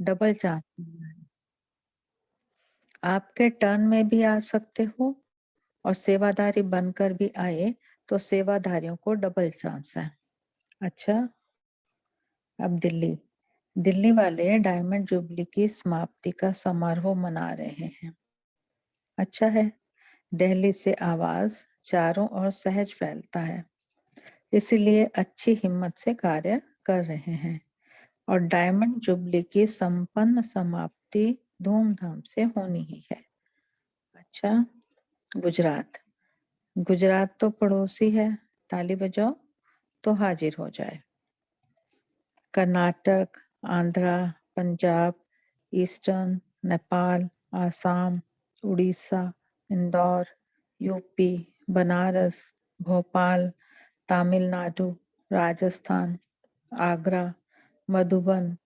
Double chance मिला है। आपके टर्न में भी आ सकते हो और सेवादारी बनकर भी आए तो सेवादारियों को डबल चांस है। अच्छा, अब दिल्ली। दिल्ली वाले डायमंड जुबली की समाप्ति का समारोह मना रहे हैं। अच्छा है, दिल्ली से आवाज चारों ओर सहज फैलता है, इसीलिए अच्छी हिम्मत से कार्य कर रहे हैं और डायमंड जुबली की संपन्न समाप्ति धूमधाम से होनी ही है। अच्छा, गुजरात। गुजरात तो पड़ोसी है, ताली बजाओ तो हाजिर हो जाए। Karnataka, Andhra, Punjab, eastern, Nepal, Assam, Orissa, Indore, UP, Banaras, Bhopal, Tamil Nadu, Rajasthan, Agra, Madhuban,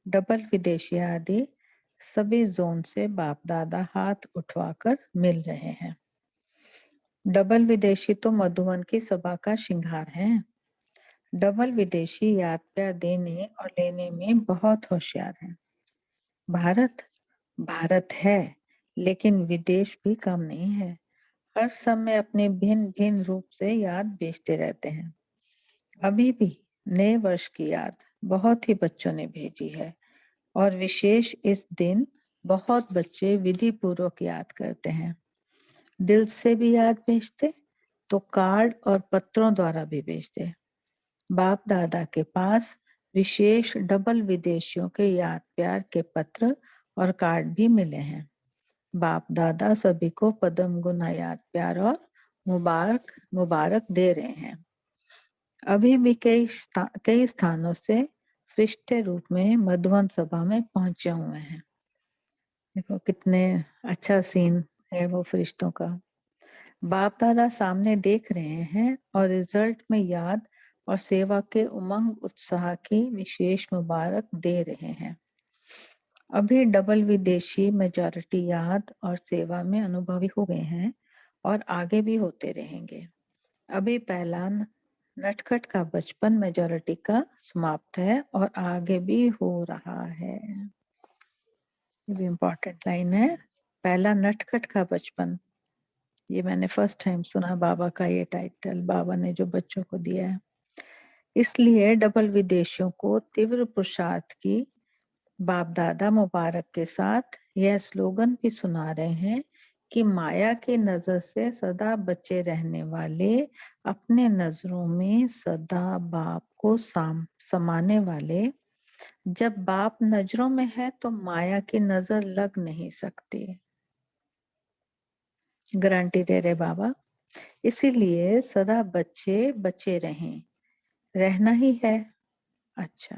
double विदेशी आदि सभी जोन से बाप दादा हाथ उठवाकर मिल रहे हैं। डबल विदेशी तो मधुबन की सभा का श्रृंगार है। डबल विदेशी याद प्यार देने और लेने में बहुत होशियार है। भारत भारत है, लेकिन विदेश भी कम नहीं है। हर समय अपने भिन्न भिन्न रूप से याद बेचते रहते हैं। अभी भी नए वर्ष की याद बहुत ही बच्चों ने भेजी है और विशेष इस दिन बहुत बच्चे विधि पूर्वक याद करते हैं। दिल से भी याद भेजते तो कार्ड और पत्रों द्वारा भी भेजते। बाप दादा के पास विशेष डबल विदेशियों के याद प्यार के पत्र और कार्ड भी मिले हैं। बाप दादा सभी को पद्म गुना याद प्यार और मुबारक मुबारक दे रहे हैं। अभी भी कई स्थानों से फरिश्ते रूप में मधुबन सभा में पहुंचे हुए हैं। देखो कितने अच्छा सीन है वो फरिश्तों का। बाप दादा सामने देख रहे हैं और रिजल्ट में याद और सेवा के उमंग उत्साह की विशेष मुबारक दे रहे हैं। अभी डबल विदेशी मेजॉरिटी याद और सेवा में अनुभवी हो गए हैं और आगे भी होते रहेंगे। अभी पहला नटखट का बचपन मेजॉरिटी का समाप्त है और आगे भी हो रहा है। ये भी इम्पोर्टेंट लाइन है, पहला नटखट का बचपन। ये मैंने फर्स्ट टाइम सुना, बाबा का ये टाइटल बाबा ने जो बच्चों को दिया है। इसलिए डबल विदेशियों को तीव्र पुरुषार्थ की बाप दादा मुबारक के साथ यह स्लोगन भी सुना रहे हैं कि माया की नजर से सदा बचे रहने वाले, अपने नजरों में सदा बाप को समाने वाले, जब बाप नजरों में है तो माया की नजर लग नहीं सकती। गारंटी दे रहे बाबा। इसीलिए सदा बच्चे बचे रहें, रहना ही है। अच्छा,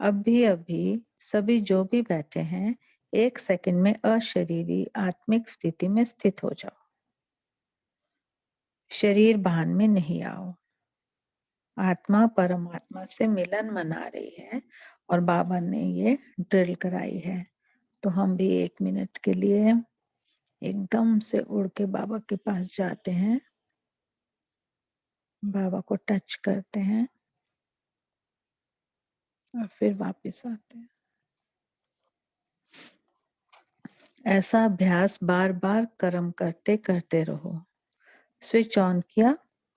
अभी सभी जो भी बैठे हैं, 1 सेकंड में अशरीरी आत्मिक स्थिति में स्थित हो जाओ। शरीर भान में नहीं आओ। आत्मा परमात्मा से मिलन मना रही है और बाबा ने ये ड्रिल कराई है। तो हम भी 1 मिनट के लिए एकदम से उड़ के बाबा के पास जाते हैं, बाबा को टच करते हैं और फिर वापस आते हैं। ऐसा अभ्यास बार बार कर्म करते करते रहो। स्विच ऑन किया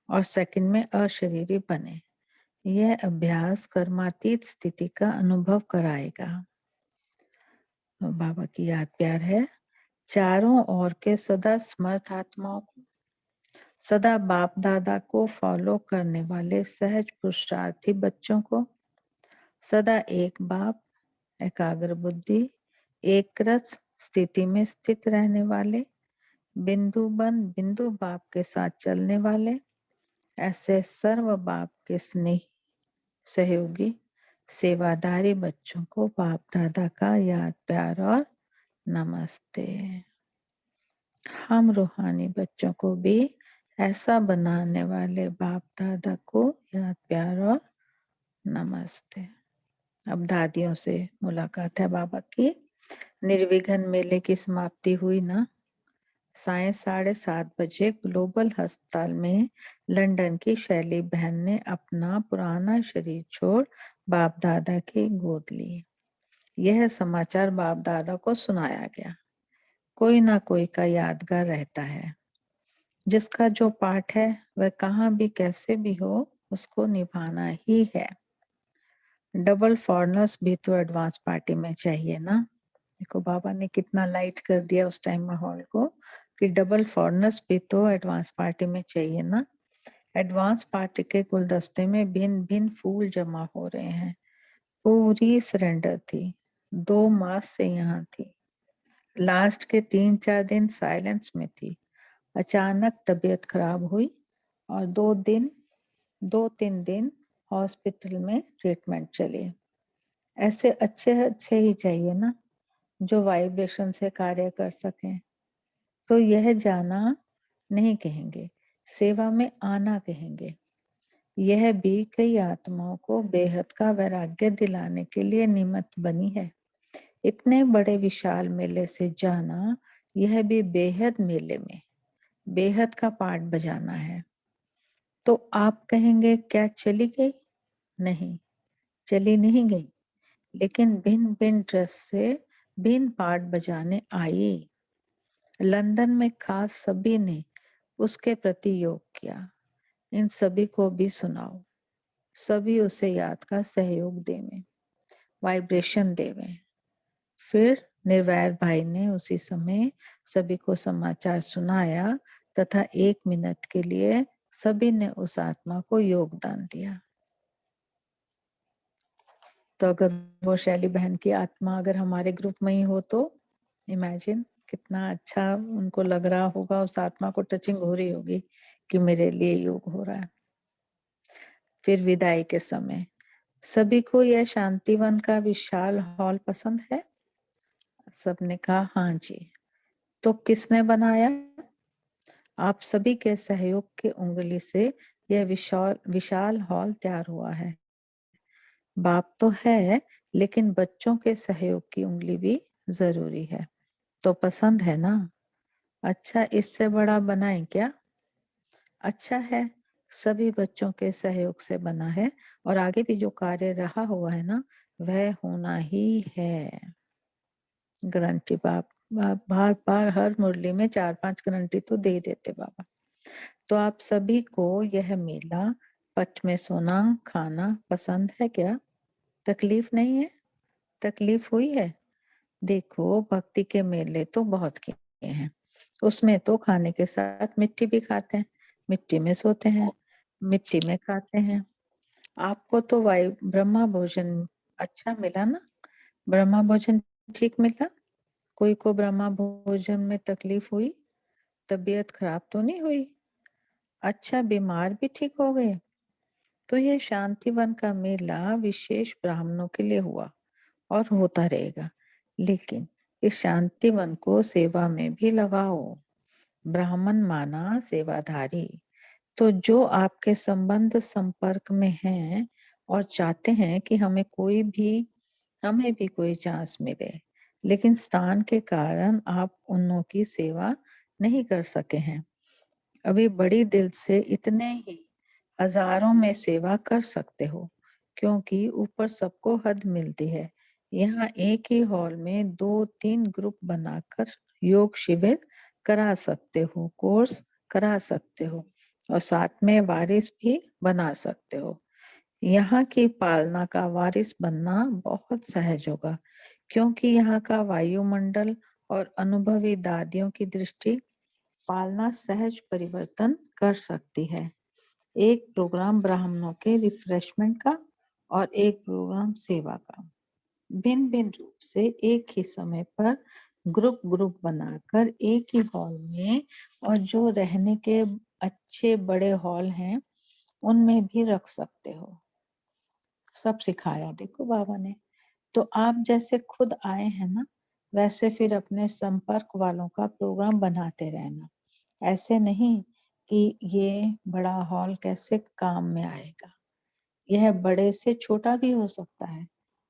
और सेकंड में अशरीरी बने। यह अभ्यास कर्मातीत स्थिति का अनुभव कराएगा। बाबा की याद प्यार है। चारों ओर के सदा समर्थ आत्माओं को, सदा बाप दादा को फॉलो करने वाले सहज पुरुषार्थी बच्चों को, सदा एक बाप, एकाग्र बुद्धि, एक रस स्थिति में स्थित रहने वाले, बिंदु बन बिंदु बाप के साथ चलने वाले, ऐसे सर्व बाप के स्नेही सहयोगी सेवादारी बच्चों को बाप दादा का याद प्यार और नमस्ते। हम रूहानी बच्चों को भी ऐसा बनाने वाले बाप दादा को याद प्यार और नमस्ते। अब दादियों से मुलाकात है बाबा की। निर्विघ्न मेले की समाप्ति हुई ना। साय 7:30 बजे ग्लोबल अस्पताल में लंदन की शैली बहन ने अपना पुराना शरीर छोड़ बाप दादा की गोद ली। यह समाचार बाप दादा को सुनाया गया। कोई ना कोई का यादगार रहता है। जिसका जो पाठ है वह कहाँ भी कैसे भी हो उसको निभाना ही है। डबल फॉरनर्स भी तो एडवांस पार्टी में चाहिए ना। देखो बाबा ने कितना लाइट कर दिया उस टाइम माहौल को कि डबल फॉरनर्स भी तो एडवांस पार्टी में चाहिए ना। एडवांस पार्टी के गुलदस्ते में भिन्न भिन्न फूल जमा हो रहे हैं। पूरी सरेंडर थी। 2 मास से यहाँ थी। लास्ट के 3-4 दिन साइलेंस में थी। अचानक तबीयत खराब हुई और 2-3 दिन हॉस्पिटल में ट्रीटमेंट चली। ऐसे अच्छे अच्छे ही चाहिए ना जो वाइब्रेशन से कार्य कर सकें। तो यह जाना नहीं कहेंगे, सेवा में आना कहेंगे। यह भी कई आत्माओं को बेहद का वैराग्य दिलाने के लिए निमित्त बनी है। इतने बड़े विशाल मेले से जाना, यह भी बेहद मेले में बेहद का पार्ट बजाना है। तो आप कहेंगे क्या चली गई? नहीं, चली नहीं गई, लेकिन भिन्न भिन्न ड्रेस से भिन्न पार्ट बजाने आई। लंदन में खास सभी ने उसके प्रति योग किया। इन सभी को भी सुनाओ। सभी उसे याद का सहयोग देवें, वाइब्रेशन देवें। फिर निर्वैर भाई ने उसी समय सभी को समाचार सुनाया तथा 1 मिनट के लिए सभी ने उस आत्मा को योगदान दिया। तो अगर वो शैली बहन की आत्मा अगर हमारे ग्रुप में ही हो तो इमेजिन कितना अच्छा उनको लग रहा होगा। उस आत्मा को टचिंग हो रही होगी कि मेरे लिए योग हो रहा है। फिर विदाई के समय सभी को यह शांतिवन का विशाल हॉल पसंद है। सबने कहा हाँ जी। तो किसने बनाया? आप सभी के सहयोग की उंगली से यह विशाल विशाल हॉल तैयार हुआ है। बाप तो है, लेकिन बच्चों के सहयोग की उंगली भी जरूरी है। तो पसंद है ना? अच्छा, इससे बड़ा बनाए क्या? अच्छा है, सभी बच्चों के सहयोग से बना है और आगे भी जो कार्य रहा हुआ है ना, वह होना ही है। गारंटी बाप बार बार हर मुरली में 4-5 गारंटी तो दे देते बाबा। तो आप सभी को यह मेला पट में सोना खाना पसंद है क्या? तकलीफ नहीं है? तकलीफ हुई है? देखो भक्ति के मेले तो बहुत किए हैं। उसमें तो खाने के साथ मिट्टी भी खाते हैं, मिट्टी में सोते हैं, मिट्टी में खाते हैं। आपको तो वायु ब्रह्मा भोजन अच्छा मिला ना? ब्रह्मा भोजन ठीक मिला? कोई को ब्रह्मा भोजन में तकलीफ हुई? तबीयत खराब तो नहीं हुई? अच्छा, बीमार भी ठीक हो गए? तो ये शांतिवन का मेला विशेष ब्राह्मणों के लिए हुआ और होता रहेगा। लेकिन इस शांतिवन को सेवा में भी लगाओ। ब्राह्मण माना सेवाधारी। तो जो आपके संबंध संपर्क में हैं और चाहते हैं कि हमें भी कोई चांस मिले, लेकिन स्थान के कारण आप उन्नों की सेवा नहीं कर सके हैं। अभी बड़ी दिल से इतने ही हजारों में सेवा कर सकते हो, क्योंकि ऊपर सबको हद मिलती है। यहाँ एक ही हॉल में 2-3 ग्रुप बनाकर योग शिविर करा सकते हो, कोर्स करा सकते हो और साथ में वारिस भी बना सकते हो। यहाँ की पालना का वारिस बनना बहुत सहज होगा, क्योंकि यहाँ का वायुमंडल और अनुभवी दादियों की दृष्टि पालना सहज परिवर्तन कर सकती है। एक प्रोग्राम ब्राह्मणों के रिफ्रेशमेंट का और एक प्रोग्राम सेवा का। भिन्न भिन्न रूप से एक ही समय पर ग्रुप ग्रुप बनाकर एक ही हॉल में और जो रहने के अच्छे बड़े हॉल हैं उनमें भी रख सकते हो। सब सिखाया देखो बाबा ने। तो आप जैसे खुद आए हैं ना, वैसे फिर अपने संपर्क वालों का प्रोग्राम बनाते रहना। ऐसे नहीं कि ये बड़ा हॉल कैसे काम में आएगा। यह बड़े से छोटा भी हो सकता है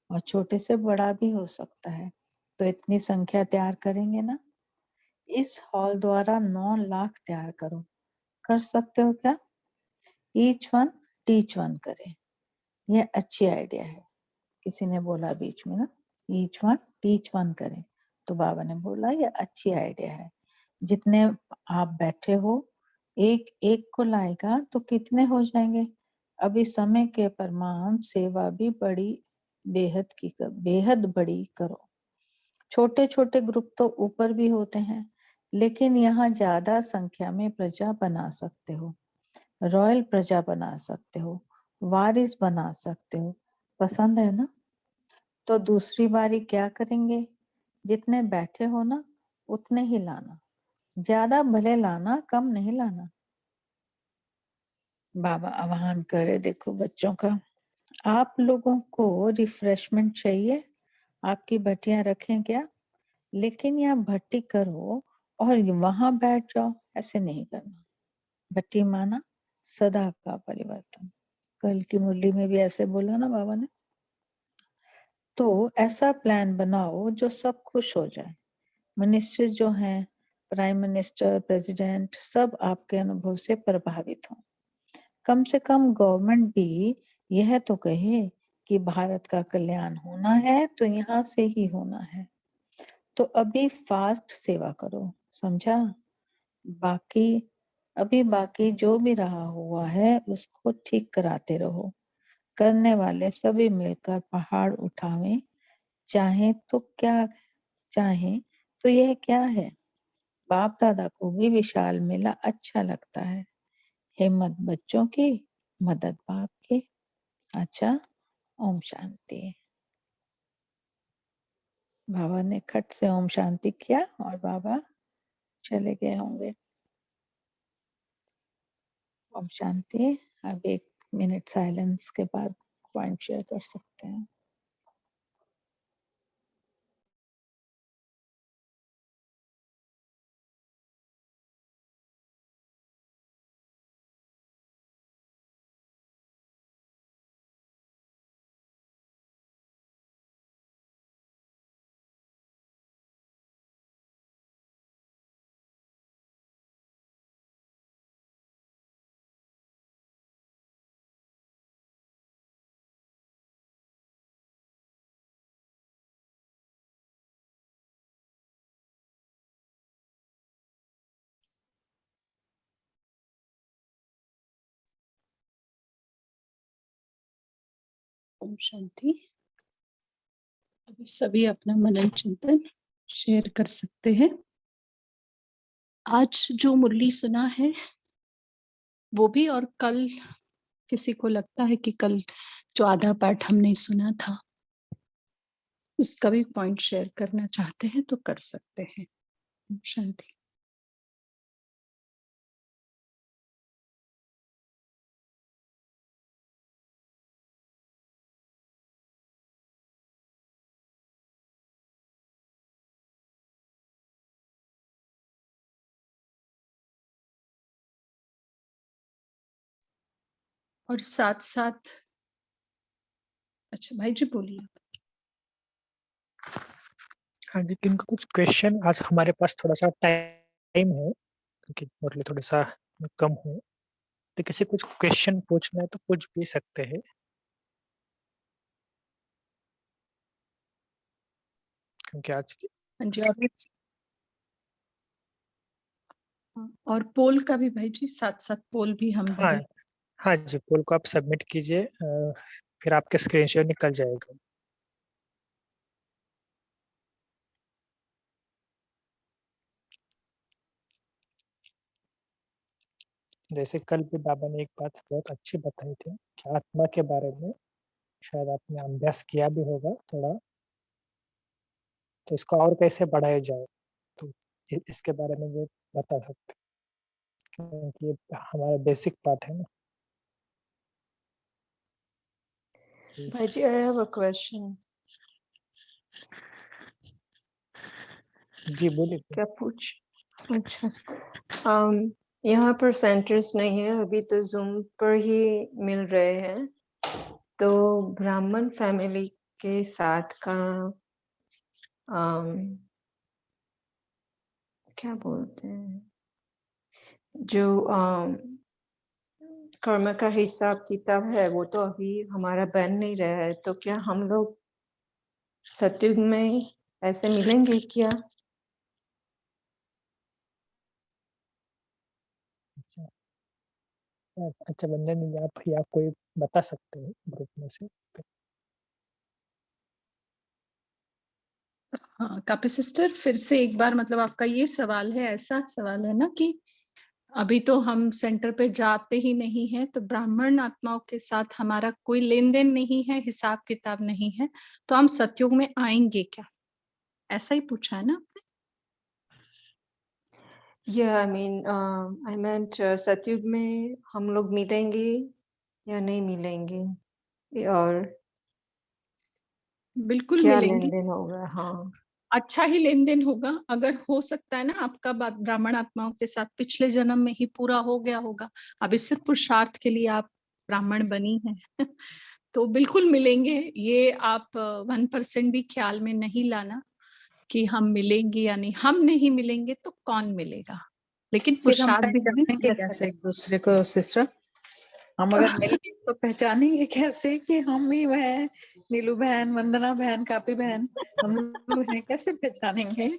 और छोटे से बड़ा भी हो सकता है। तो इतनी संख्या तैयार करेंगे ना। इस हॉल द्वारा 9 लाख तैयार करो। कर सकते हो क्या? ईच वन टीच वन करें। यह अच्छी आइडिया है। किसी ने बोला बीच में ना। ईच वन टीच वन करें। तो बाबा ने बोला ये अच्छी आइडिया है। जितने आप बैठे हो, एक एक को लाएगा तो कितने हो जाएंगे। अभी समय के प्रमाण सेवा भी बेहद बड़ी करो। छोटे छोटे ग्रुप तो ऊपर भी होते हैं, लेकिन यहाँ ज्यादा संख्या में प्रजा बना सकते हो। रॉयल प्रजा बना सकते हो, वारिस बना सकते हो। पसंद है ना? तो दूसरी बारी क्या करेंगे? जितने बैठे हो ना, उतने ही लाना। ज्यादा भले लाना, कम नहीं लाना। बाबा आह्वान करे, देखो बच्चों का, आप लोगों को रिफ्रेशमेंट चाहिए? आपकी भट्टियां रखें क्या? लेकिन यहाँ भट्टी करो और वहां बैठ जाओ, ऐसे नहीं करना। भट्टी माना सदा का परिवर्तन। कल की मुरली में भी ऐसे बोला ना बाबा ने। तो ऐसा प्लान बनाओ जो सब खुश हो जाए। मिनिस्टर जो हैं, प्राइम मिनिस्टर, प्रेसिडेंट, सब आपके अनुभव से प्रभावित हों। कम से कम गवर्नमेंट भी यह तो कहे कि भारत का कल्याण होना है तो यहाँ से ही होना है। तो अभी फास्ट सेवा करो, समझा? बाकी जो भी रहा हुआ है उसको ठीक कराते रहो। करने वाले सभी मिलकर पहाड़ उठावें। चाहे तो क्या चाहे तो यह क्या है? बाप दादा को भी विशाल मेला अच्छा लगता है। हिम्मत बच्चों की, मदद बाप की। अच्छा, ओम शांति। बाबा ने खट से ओम शांति किया और बाबा चले गए होंगे। ओम शांति। अब 1 मिनट साइलेंस के बाद पॉइंट शेयर कर सकते हैं। ओम शांति। अभी सभी अपना मनन चिंतन शेयर कर सकते हैं। आज जो मुरली सुना है वो भी, और कल किसी को लगता है कि कल जो आधा पाठ हमने सुना था उसका भी पॉइंट शेयर करना चाहते हैं तो कर सकते हैं। ओम शांति। और साथ साथ, अच्छा भाई जी बोलिए। हाँ जी, इनको कुछ क्वेश्चन, आज हमारे पास थोड़ा सा टाइम है क्योंकि मुरली थोड़ा सा कम हो, तो किसी कुछ क्वेश्चन पूछना है तो पूछ भी सकते हैं। क्योंकि आज की हाँ जी। और पोल का भी भाई जी, साथ साथ पोल भी हम हाँ भरे। हाँ जी, पोल को आप सबमिट कीजिए, फिर आपके स्क्रीन शेयर निकल जाएगा। जैसे कल भी बाबा ने एक बात बहुत अच्छी बताई थी कि आत्मा के बारे में शायद आपने अभ्यास किया भी होगा थोड़ा, तो इसको और कैसे बढ़ाया जाए, तो इसके बारे में भी बता सकते हैं क्योंकि ये हमारा बेसिक पार्ट है ना। Bhaji, I have a question. जी बोलिए। क्या पूछ? अच्छा, यहाँ पर सेंटर्स नहीं है अभी, तो जूम पर ही मिल रहे हैं। तो ब्राह्मण फैमिली के साथ का क्या बोलते हैं, जो कर्म का हिसाब किताब है वो तो अभी हमारा बन नहीं रहा है। तो क्या हम लोग सतयुग में ऐसे मिलेंगे क्या? अच्छा अच्छा वंदना दीदी, आप या कोई बता सकते हो ग्रुप में से? हाँ कापी सिस्टर, फिर से एक बार, मतलब आपका ये सवाल है, ऐसा सवाल है ना कि अभी तो हम सेंटर पे जाते ही नहीं है, तो ब्राह्मण आत्माओं के साथ हमारा कोई लेन देन नहीं है, हिसाब किताब नहीं है, तो हम सतयुग में आएंगे क्या, ऐसा ही पूछा है ना आपने? Yeah, I meant सतयुग में हम लोग मिलेंगे या नहीं मिलेंगे, और बिल्कुल क्या मिलेंगे, लेन देन होगा? हाँ, अच्छा ही लेन देन होगा। अगर हो सकता है ना आपका बात ब्राह्मण आत्माओं के साथ पिछले जन्म में ही पूरा हो गया होगा, अभी सिर्फ पुरुषार्थ के लिए आप ब्राह्मण बनी हैं तो बिल्कुल मिलेंगे। ये आप 1% भी ख्याल में नहीं लाना कि हम मिलेंगे या नहीं। हम नहीं मिलेंगे तो कौन मिलेगा, लेकिन फिर हम पुरुषार्थ भी हमें पहचानेंगे अच्छा कैसे एक दूसरे को सिस्टर? हम अगर मिलेंगे तो पहचानेंगे कैसे कि हम ही वह हैं, नीलू बहन, वंदना बहन, कापी बहन, हम लोग हैं, कैसे पहचानेंगे?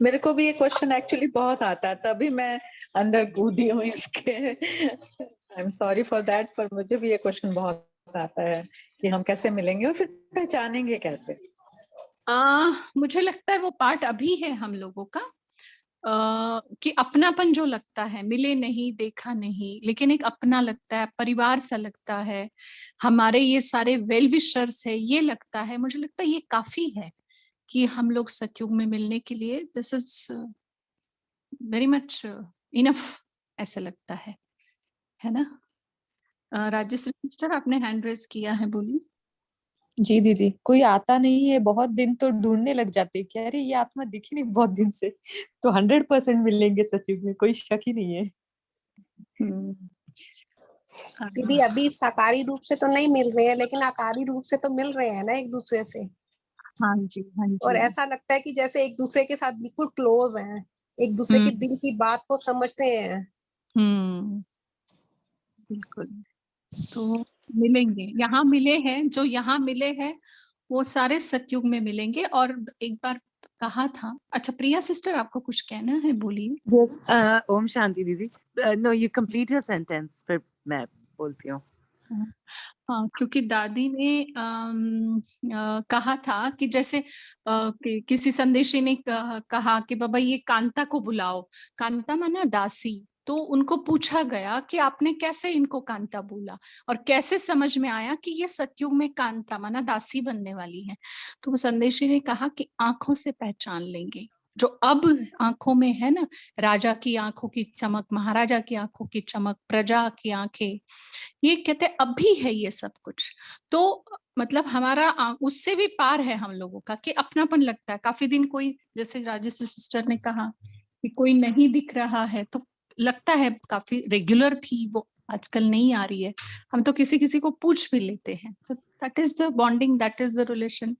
मेरे को भी ये क्वेश्चन एक्चुअली बहुत आता है, तभी मैं अंदर कूदी हूँ इसके। I am sorry for that, पर मुझे भी ये क्वेश्चन बहुत आता है कि हम कैसे मिलेंगे और फिर पहचानेंगे कैसे? मुझे लगता है वो पार्ट अभी है हम लोगों का, कि अपनापन जो लगता है, मिले नहीं, देखा नहीं, लेकिन एक अपना लगता है, परिवार सा लगता है, हमारे ये सारे वेल विशर्स है, ये लगता है। मुझे लगता है ये काफी है कि हम लोग सतयुग में मिलने के लिए, this is very much enough, ऐसा लगता है ना? राजश्री सिस्टर, आपने हैंड रेज किया है, बोलिए। जी दीदी, कोई आता नहीं है, बहुत दिन तो ढूंढने लग जाते हैं कि अरे ये आत्मा दिखी नहीं बहुत दिन से, तो 100% मिलेंगे सचिव में, कोई शक ही नहीं है। दीदी अभी साकारी रूप से तो नहीं मिल रहे हैं, लेकिन आकारी रूप से तो मिल रहे हैं ना एक दूसरे से। हाँ जी, हाँ और जी। ऐसा लगता है कि जैसे एक दूसरे के साथ बिल्कुल क्लोज हैं, एक दूसरे के दिल की बात को समझते हैं। बिल्कुल। तो मिलेंगे, यहाँ मिले हैं, जो यहाँ मिले हैं वो सारे सतयुग में मिलेंगे। और एक बार कहा था, अच्छा प्रिया सिस्टर आपको कुछ कहना है, बोलिए। Yes, ओम शांति दीदी। No, you complete your sentence, फिर मैं बोलती हूँ। हाँ, क्योंकि दादी ने कहा था कि जैसे किसी संदेशी ने कहा कि बाबा ये कांता को बुलाओ, कांता माना दासी। तो उनको पूछा गया कि आपने कैसे इनको कांता बोला, और कैसे समझ में आया कि ये सतयुग में कांता माना दासी बनने वाली है। तो वो संदेशी ने कहा कि आंखों से पहचान लेंगे, जो अब आंखों में है ना, राजा की आंखों की चमक, महाराजा की आंखों की चमक, प्रजा की आंखें, ये कहते अभी है ये सब कुछ। तो मतलब हमारा उससे भी पार है हम लोगों का, कि अपनापन लगता है। काफी दिन कोई, जैसे राजेश्वरी सिस्टर ने कहा कि कोई नहीं दिख रहा है, तो लगता है काफी रेगुलर थी वो, आजकल नहीं आ रही है। हम तो किसी किसी को पूछ भी लेते हैं, तो that is the bonding, that is the relation,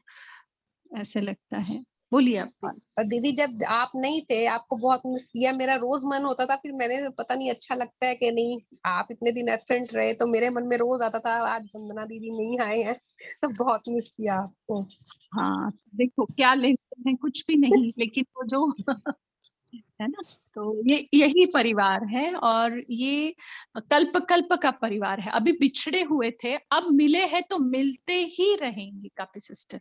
ऐसे लगता है। बोलिए आप। और दीदी जब आप नहीं थे, आपको बहुत मिस किया, मेरा रोज मन होता था, फिर मैंने पता नहीं अच्छा लगता है कि नहीं, आप इतने दिन एब्सेंट रहे तो मेरे मन में रोज आता था आज वंदना दीदी नहीं आए हैं तो बहुत मिस किया आपको। हाँ देखो क्या लेते हैं, कुछ भी नहीं, लेकिन वो जो है ना, तो ये यही परिवार है, और ये कल्प कल्प का परिवार है। अभी बिछड़े हुए थे, अब मिले हैं तो मिलते ही रहेंगे कापी सिस्टर,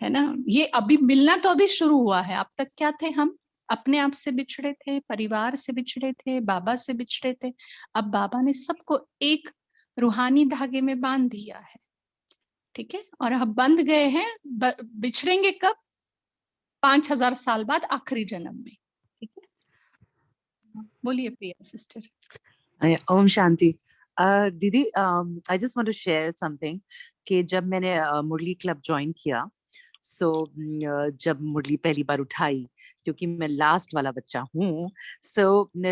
है ना? ये अभी मिलना तो अभी शुरू हुआ है। अब तक क्या थे हम? अपने आप से बिछड़े थे, परिवार से बिछड़े थे, बाबा से बिछड़े थे। अब बाबा ने सबको एक रूहानी धागे में बांध दिया है, ठीक है? और अब बंध गए हैं, बिछड़ेंगे कब? 5000 साल बाद, आखिरी जन्म में, ठीक है? बोलिए प्रिया सिस्टर। ओम शांति। दीदी, I just want to share something कि जब मैंने मुरली क्लब ज्वाइन किया, जब मुरली पहली बार उठाई, क्योंकि मैं लास्ट वाला बच्चा हूँ,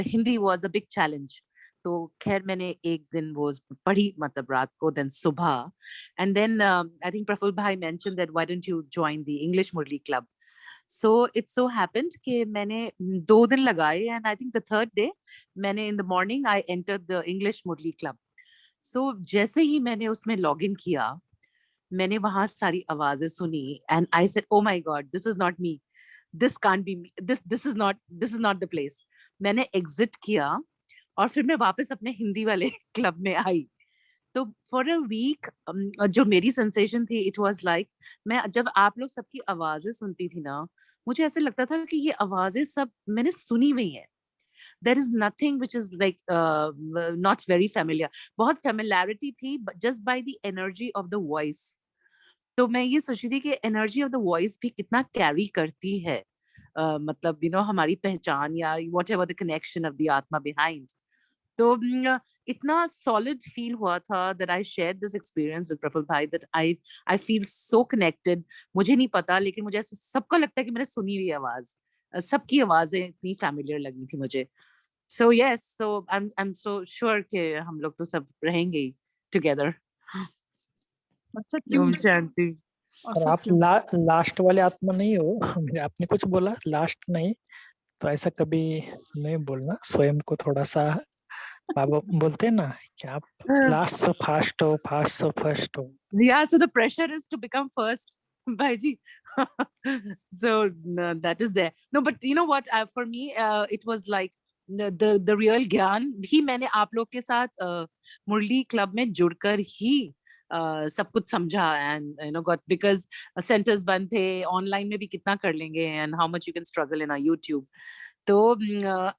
Hindi was a big challenge. तो खैर मैंने एक दिन वो पढ़ी, मतलब रात को, देन सुबह, and then I think Prafull भाई mention that why don't you join the English Murli club. So it so happened कि मैंने 2 दिन लगाए, and I think the third day मैंने in the morning I entered the English Murli Club. So जैसे ही मैंने उसमें log in किया, मैंने वहां सारी आवाजें सुनी and I said oh my God, this is not me, this can't be me, this is not the place. मैंने एग्जिट किया और फिर मैं वापस अपने हिंदी वाले क्लब में आई। तो फॉर अ वीक जो मेरी सेंसेशन थी, इट वाज लाइक, मैं जब आप लोग सबकी आवाजें सुनती थी ना, मुझे ऐसे लगता था कि ये आवाजें सब मैंने सुनी हुई है। There is nothing which is like not very familiar. बहुत फेमिलियरिटी थी just by the energy of the voice. तो मैं ये सोच रही थी कि एनर्जी ऑफ द वॉइस भी कितना कैरी करती है, मतलब हमारी पहचान या whatever the connection of the आत्मा बिहाइंड। तो इतना सॉलिड फील हुआ था that I share this experience with Prafull भाई, that I feel so connected. मुझे नहीं पता, लेकिन मुझे ऐसा सबका लगता है कि मैंने सुनी हुई आवाज, सबकी आवाजें इतनी फैमिलियर लगी थी मुझे। So yes, so I am so sure कि हम लोग तो सब रहेंगे ही टुगेदर। सत्यु ओम शांति। और और आप सत्यु लास्ट वाले आत्मा नहीं हो। आपने कुछ बोला लास्ट नहीं, तो ऐसा कभी नहीं बोलना। स्वयं को थोड़ा सा, बाबा बोलते हैं ना कि आप लास्ट सो फास्ट हो, फास्ट सो फर्स्ट हो। Yeah, so the pressure is to become first, Bhaiji. So no, that is there. No, but you know what? For me, it was like the real ज्ञान भी मैंने आप लोग के साथ मुरली club में जुड़कर ही सब कुछ समझा। एंड got, because सेंटर्स बंद थे, ऑनलाइन में भी कितना कर लेंगे, and how much you can struggle in YouTube. तो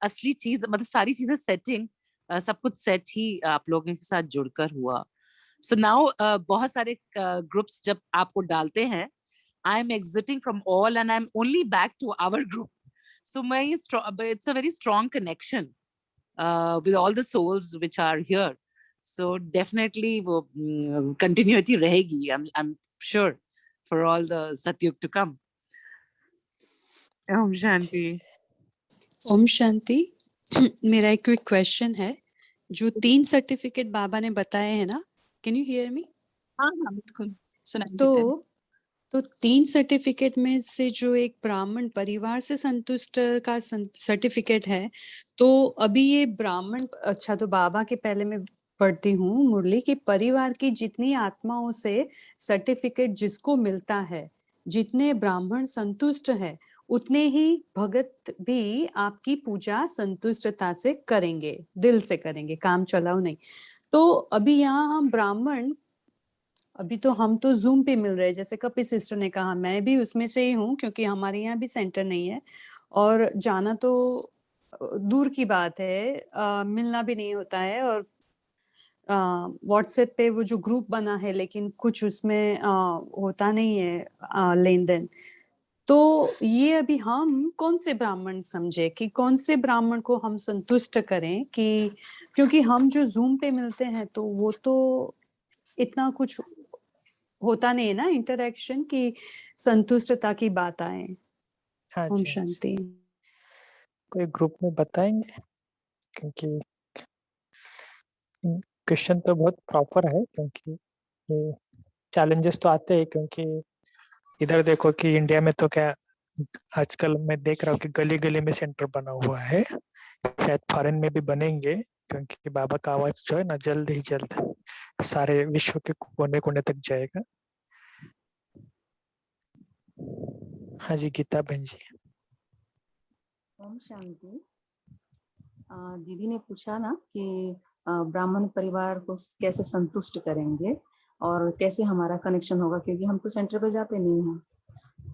असली चीज, मतलब सारी चीजें सेटिंग, सब कुछ सेट ही आप लोगों के साथ जुड़कर हुआ। सो नाउ बहुत सारे ग्रुप्स जब आपको डालते हैं, I am exiting from all and I am only back to our group. So मैं ये it's a very strong connection with all the souls which are here. So definitely वो continuity रहेगी, I am sure, for all the Satyug to come. ओम शांति। ओम शांति। मेरा एक क्विक क्वेश्चन है। जो 3 सर्टिफिकेट बाबा ने बताए हैं ना, कैन यू हियर मी? हाँ हाँ बिल्कुल सुनाई देता है। तो 3 सर्टिफिकेट में से जो एक ब्राह्मण परिवार से संतुष्ट का सर्टिफिकेट है, तो अभी ये ब्राह्मण, अच्छा तो बाबा के पहले मैं पढ़ती हूँ मुरली की, परिवार की जितनी आत्माओं से सर्टिफिकेट जिसको मिलता है, जितने ब्राह्मण संतुष्ट है, उतने ही भगत भी आपकी पूजा संतुष्टता से करेंगे, दिल से करेंगे, काम चलाओ नहीं। तो अभी यहाँ हम ब्राह्मण, अभी तो हम तो जूम पे मिल रहे हैं, जैसे कपि सिस्टर ने कहा, मैं भी उसमें से ही हूँ, क्योंकि हमारे यहाँ भी सेंटर नहीं है और जाना तो दूर की बात है, मिलना भी नहीं होता है। और व्हाट्सएप पे वो जो ग्रुप बना है, लेकिन कुछ उसमें होता नहीं है लेन देन। तो ये अभी हम कौन से ब्राह्मण समझे कि कौन से ब्राह्मण को हम संतुष्ट करें, कि क्योंकि हम जो जूम पे मिलते हैं तो वो तो इतना कुछ होता नहीं है ना इंटरेक्शन की संतुष्टता की बात आए। हाँ ओम जी, शांति। कोई ग्रुप में बताएंगे, क्योंकि क्वेश्चन तो बहुत प्रॉपर है, क्योंकि ये चैलेंजेस तो आते हैं। क्योंकि इधर देखो कि इंडिया में तो क्या, आजकल मैं देख रहा हूँ कि गली गली में सेंटर बना हुआ है। शायद फॉरेन में भी बनेंगे, क्योंकि बाबा का आवाज जो है ना, जल्द ही जल्द सारे विश्व के कोने कोने तक जाएगा। हाँ जी, गीता बहन जी। ओम शांति। दीदी ने पूछा ना कि ब्राह्मण परिवार को कैसे संतुष्ट करेंगे और कैसे हमारा कनेक्शन होगा, क्योंकि हम तो सेंटर पे जाते नहीं हैं।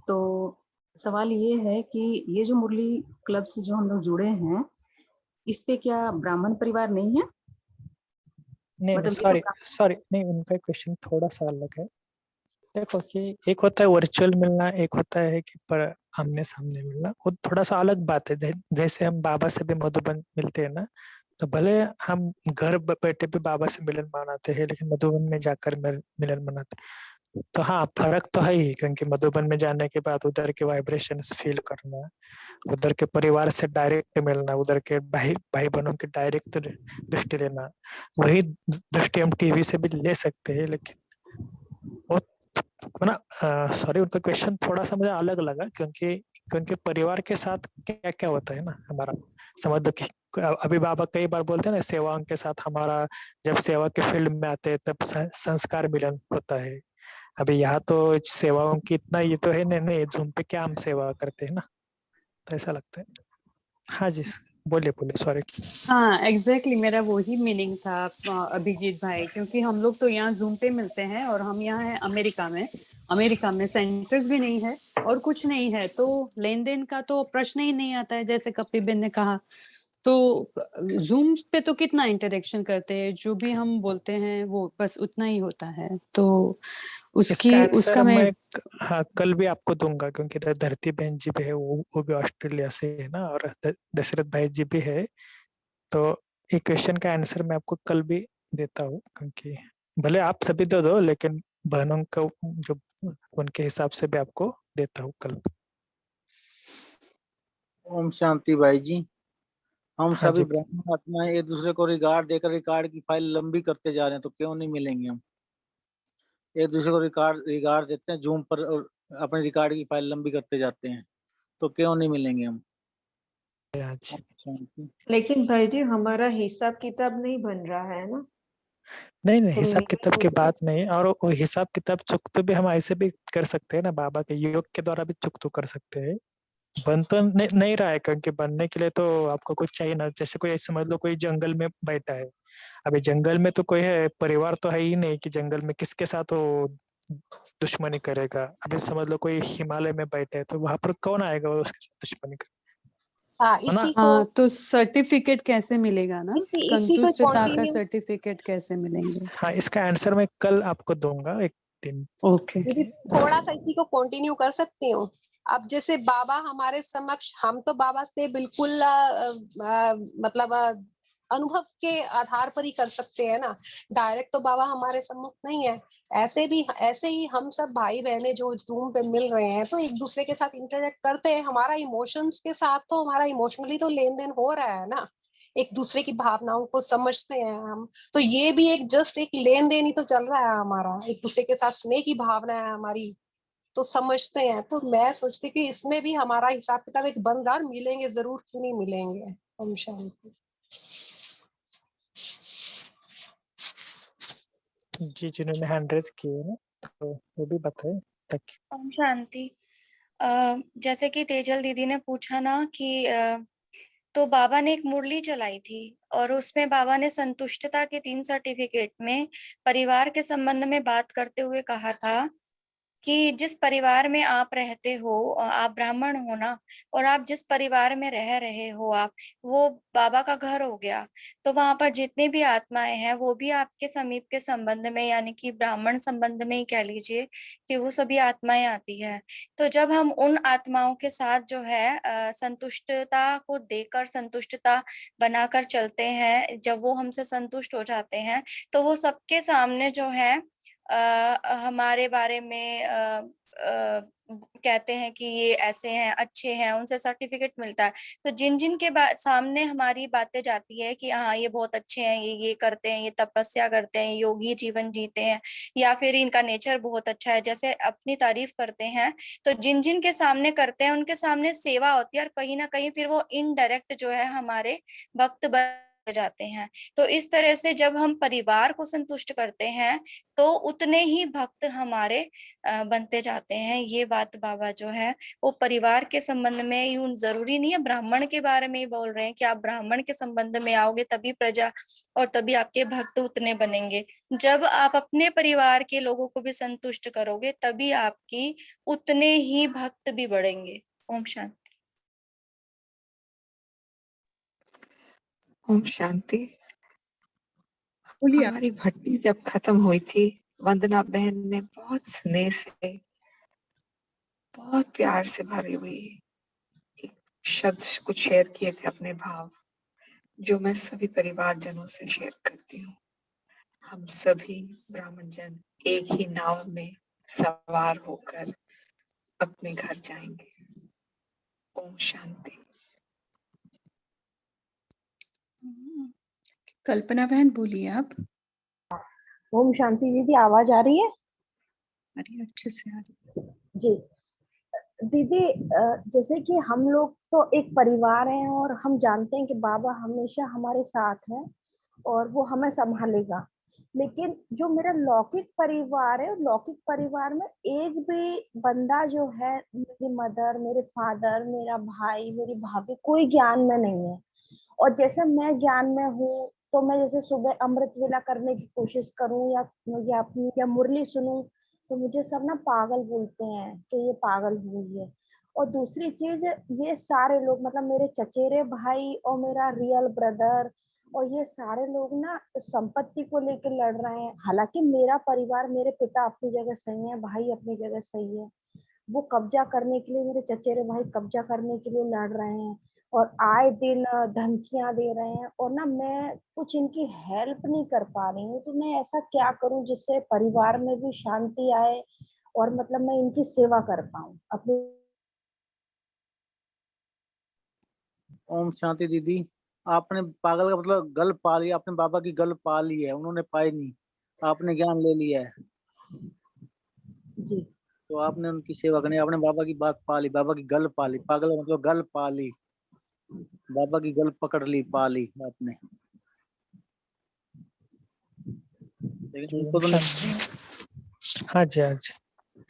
तो सवाल ये है कि ये जो मुरली क्लब से जो हम लोग जुड़े हैं, इस पे क्या ब्राह्मण परिवार नहीं है? नहीं, मतलब सॉरी, नहीं, उनका क्वेश्चन थोड़ा सा अलग है। देखो कि एक होता है वर्चुअल मिलना, एक होता है कि पर आमने सामने मिलना, वो थोड़ा सा अलग बात है। जैसे हम बाबा से भी मधुबन मिलते हैं ना, तो भले हम घर बैठे भी बाबा से मिलन मनाते हैं, लेकिन मधुबन में जाकर मिलन मनाते हैं। तो हाँ, फर्क तो है ही, क्योंकि मधुबन में जाने के बाद उधर के वाइब्रेशंस फील करना, उधर के परिवार से डायरेक्ट मिलना, उधर के भाई भाई बहनों की डायरेक्ट दृष्टि लेना, वही दृष्टि हम टीवी से भी ले सकते हैं। लेकिन वो ना, सॉरी, उनका क्वेश्चन थोड़ा सा मुझे अलग लगा, क्योंकि क्योंकि परिवार के साथ क्या क्या होता है ना हमारा, समझ लो कि अभी बाबा कई बार बोलते हैं ना, सेवाओं के साथ हमारा, जब सेवा के फील्ड में आते हैं तब संस्कार मिलन होता है। अभी यहाँ तो सेवाओं की इतना ये तो है नहीं, जूम पे क्या हम सेवा करते हैं ना, तो ऐसा लगता है। हाँ जी, बोलिए बोलिए, सॉरी। हाँ एग्जैक्टली मेरा वही मीनिंग था अभिजीत भाई, क्योंकि हम लोग तो यहाँ जूम पे मिलते हैं और हम यहाँ हैं अमेरिका में सेंटर्स भी नहीं है और कुछ नहीं है, तो लेन देन का तो प्रश्न ही नहीं आता है, जैसे कपिल बेन ने कहा। तो जूम पे तो कितना इंटरेक्शन करते हैं, जो भी हम बोलते हैं वो बस उतना ही होता है, तो इसका आंसर उसका मैं हाँ कल भी आपको दूंगा, क्योंकि धरती बहन जी भी है, वो भी ऑस्ट्रेलिया से है ना, और दशरथ भाई जी भी है। तो ये क्वेश्चन का आंसर मैं आपको कल भी देता हूँ, क्योंकि भले आप सभी दे दो, लेकिन बहनों का जो उनके हिसाब से भी आपको देता हूँ कल। ओम शांति भाई जी। हम हाँ सभी जी, ब्राह्मण आत्माएं एक दूसरे को रिगार्ड देकर रिकॉर्ड की फाइल लंबी करते जा रहे हैं, तो क्यों नहीं मिलेंगे हम? एक दूसरे को रिगार्ड देते हैं जूम पर और अपने रिकॉर्ड की फाइल लंबी करते जाते हैं, तो क्यों नहीं मिलेंगे हम? हाँ जी। ओम शांति। लेकिन भाई जी हमारा हिसाब किताब नहीं बन रहा है ना, नहीं नहीं, तो हिसाब मेल किताब हो की जाए। बात नहीं, और वो हिसाब किताब चुक तो भी हम ऐसे भी कर सकते हैं ना, बाबा के योग के द्वारा भी चुक तो कर सकते हैं। बन तो नहीं रहा है, क्योंकि बनने के लिए तो आपको कुछ चाहिए ना। जैसे कोई समझ लो कोई जंगल में बैठा है, अभी जंगल में तो कोई है परिवार तो है ही नहीं, कि जंगल में किसके साथ वो दुश्मनी करेगा। अभी समझ लो कोई हिमालय में बैठे है, तो वहां पर कौन आएगा वो उसके साथ दुश्मनी कर, हाँ है ना? इसी को हाँ तो सर्टिफिकेट कैसे मिलेगा ना, इसी को संतुष्टता का कंटिन्यू सर्टिफिकेट कैसे मिलेंगे? हाँ, इसका आंसर मैं कल आपको दूंगा एक दिन। ओके दीदी थोड़ा सा इसी को कंटिन्यू कर सकती हूँ। अब जैसे बाबा हमारे समक्ष, हम तो बाबा से बिल्कुल मतलब अनुभव के आधार पर ही कर सकते हैं ना, डायरेक्ट तो बाबा हमारे सम्मुख नहीं है। ऐसे ही हम सब भाई बहने जो जूम पे मिल रहे हैं, तो एक दूसरे के साथ इंटरेक्ट करते हैं, हमारा इमोशंस के साथ तो हमारा इमोशनली तो लेन देन हो रहा है ना, एक दूसरे की भावनाओं को समझते हैं हम। तो ये भी एक जस्ट एक लेन देन ही तो चल रहा है हमारा, एक दूसरे के साथ स्नेह की भावना है हमारी, तो समझते हैं। तो मैं सोचती कि इसमें भी हमारा हिसाब किताब एक बन रहा, मिलेंगे जरूर, क्यों नहीं मिलेंगे। ओम शांति। जी, जिन्होंने हैंड रेज किए ना, तो वो भी बताए ताकि। ओम शांति। जैसे कि तेजल दीदी ने पूछा ना कि तो बाबा ने एक मुरली चलाई थी और उसमें बाबा ने संतुष्टता के 3 सर्टिफिकेट में परिवार के संबंध में बात करते हुए कहा था कि जिस परिवार में आप रहते हो, आप ब्राह्मण हो ना, और आप जिस परिवार में रह रहे हो आप, वो बाबा का घर हो गया। तो वहां पर जितनी भी आत्माएं हैं वो भी आपके समीप के संबंध में, यानी कि ब्राह्मण संबंध में ही कह लीजिए कि वो सभी आत्माएं आती है। तो जब हम उन आत्माओं के साथ जो है संतुष्टता को देकर संतुष्टता बनाकर चलते हैं, जब वो हमसे संतुष्ट हो जाते हैं, तो वो सबके सामने जो है हमारे बारे में कहते हैं कि ये ऐसे हैं, अच्छे हैं, उनसे सर्टिफिकेट मिलता है। तो जिन जिन के सामने हमारी बातें जाती है कि हाँ ये बहुत अच्छे हैं, ये करते हैं, ये तपस्या करते हैं, योगी जीवन जीते हैं, या फिर इनका नेचर बहुत अच्छा है, जैसे अपनी तारीफ करते हैं, तो जिन जिन के सामने करते हैं उनके सामने सेवा होती है, और कहीं ना कहीं फिर वो इनडायरेक्ट जो है हमारे भक्त बन जाते हैं। तो इस तरह से जब हम परिवार को संतुष्ट करते हैं तो उतने ही भक्त हमारे बनते जाते हैं। ये बात बाबा जो है वो परिवार के संबंध में, यूं जरूरी नहीं है ब्राह्मण के बारे में ही बोल रहे हैं कि आप ब्राह्मण के संबंध में आओगे तभी प्रजा और तभी आपके भक्त उतने बनेंगे। जब आप अपने परिवार के लोगों को भी संतुष्ट करोगे तभी आपकी उतने ही भक्त भी बढ़ेंगे। ओम शांति। ओम शांति। बोलिए आप। हमारी भट्टी जब खत्म हुई थी, वंदना बहन ने बहुत स्नेह से, बहुत प्यार से भरी हुई एक शब्द कुछ शेयर किए थे, अपने भाव, जो मैं सभी परिवारजनों से शेयर करती हूँ। हम सभी ब्राह्मण जन एक ही नाव में सवार होकर अपने घर जाएंगे। ओम शांति। कल्पना बहन बोलिए आप। ओम शांति दीदी, आवाज आ रही है? अरे अच्छे से आ रही जी दीदी, जैसे कि हम लोग तो एक परिवार हैं और हम जानते हैं कि बाबा हमेशा हमारे साथ है और वो हमें संभालेगा। लेकिन जो मेरा लौकिक परिवार है, लौकिक परिवार में एक भी बंदा जो है, मेरी मदर, मेरे फादर, मेरा भाई, मेरी भाभी, कोई ज्ञान में नहीं है। और जैसे मैं ज्ञान में हूँ, तो मैं जैसे सुबह अमृत वेला करने की कोशिश करूँ या मुरली सुनूं, तो मुझे सब ना पागल बोलते हैं कि ये पागल हुई है। और दूसरी चीज, ये सारे लोग मतलब मेरे चचेरे भाई और मेरा रियल ब्रदर और ये सारे लोग ना संपत्ति को लेकर लड़ रहे हैं। हालांकि मेरा परिवार, मेरे पिता अपनी जगह सही है, भाई अपनी जगह सही है, वो कब्जा करने के लिए, मेरे चचेरे भाई कब्जा करने के लिए लड़ रहे हैं और आए दिन धमकियां दे रहे हैं। और ना मैं कुछ इनकी हेल्प नहीं कर पा रही हूँ, तो मैं ऐसा क्या करूं जिससे परिवार में भी शांति आए और मतलब मैं इनकी सेवा कर पाऊं अपनी। ओम शांति दीदी। आपने पागल का मतलब गल पा लिया, आपने बाबा की गल पा ली है, उन्होंने पाई नहीं, आपने ज्ञान ले लिया है जी। तो आपने उनकी सेवा करनी, आपने बाबा की बात पा ली, बाबा की गल पा ली। पागल का मतलब गल पा ली, बाबा की गल पकड़ ली, पा ली आपने। लेकिन उनको तो नहीं। हाँ जी, हाँ जी।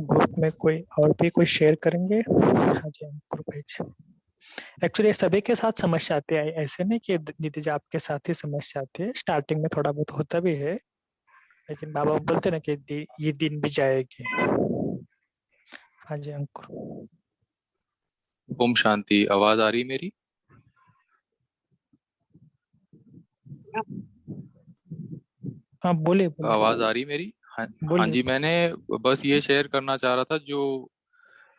ग्रुप में कोई और भी कोई शेयर करेंगे? हाँ जी, अंकुर भाई जी। एक्चुअली सभी के साथ समस्या आती है, ऐसे नहीं कि दीदी जी आपके साथ ही समस्या आती है, स्टार्टिंग में थोड़ा बहुत होता भी है, लेकिन बाबा बोलते ना कि ये दिन भी जाएगी। हाँ जी अंकुर। ओम शांति। आवाज आ रही मेरी? हाँ बोलिए आवाज आ रही मेरी? हाँ बोलिए। जी, मैंने बस ये शेयर करना चाह रहा था जो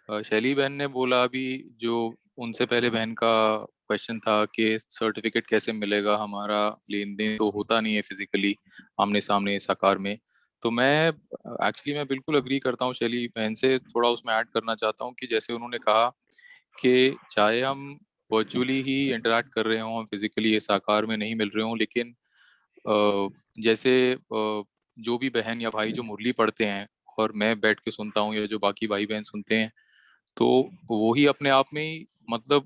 शैली बहन ने बोला अभी, जो उनसे पहले बहन का क्वेश्चन था कि सर्टिफिकेट कैसे मिलेगा, हमारा लेन देन तो होता नहीं है फिजिकली आमने सामने साकार में। तो मैं मैं बिल्कुल अग्री करता हूँ शैली बहन से, थोड़ा उसमें ऐड करना चाहता हूँ कि जैसे उन्होंने कहा कि चाहे हम वर्चुअली ही इंटरेक्ट कर रहे हों, हम फिजिकली ये साकार में नहीं मिल रहे हों, लेकिन जैसे जो भी बहन या भाई जो मुरली पढ़ते हैं और मैं बैठ के सुनता हूँ या जो बाकी भाई बहन सुनते हैं, तो वो ही अपने आप में ही मतलब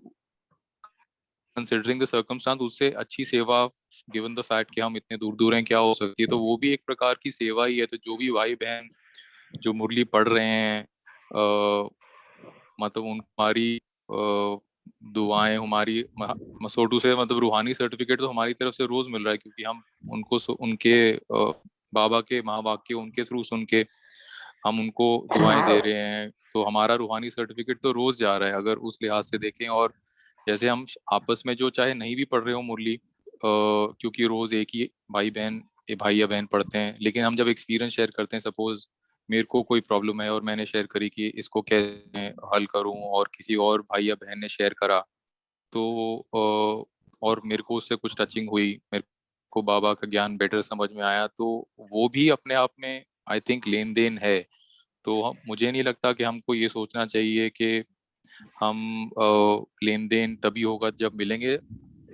कंसिडरिंग द सर्कमस्टांस उससे अच्छी सेवा, गिवन द फैक्ट कि हम इतने दूर दूर हैं, क्या हो सकती है। तो वो भी एक प्रकार की सेवा ही है। तो जो भी भाई बहन जो मुरली पढ़ रहे हैं, मतलब हमारी दुआएं, हमारी मसोटू से मतलब रूहानी सर्टिफिकेट तो हमारी तरफ से रोज मिल रहा है, क्योंकि हम उनको उनके बाबा के महावाक्य उनके थ्रू सुन के हम उनको दुआएं दे रहे हैं। तो हमारा रूहानी सर्टिफिकेट तो रोज जा रहा है अगर उस लिहाज से देखें। और जैसे हम आपस में जो चाहे नहीं भी पढ़ रहे हो मुरली, क्योंकि रोज एक ही भाई या बहन पढ़ते हैं, लेकिन हम जब एक्सपीरियंस शेयर करते हैं, सपोज मेरे को कोई प्रॉब्लम है और मैंने शेयर करी कि इसको कैसे हल करूं, और किसी और भाई या बहन ने शेयर करा, तो और मेरे को उससे कुछ टचिंग हुई, मेरे को बाबा का ज्ञान बेटर समझ में आया, तो वो भी अपने आप में आई थिंक लेन देन है। तो मुझे नहीं लगता कि हमको ये सोचना चाहिए कि हम लेन देन तभी होगा जब मिलेंगे।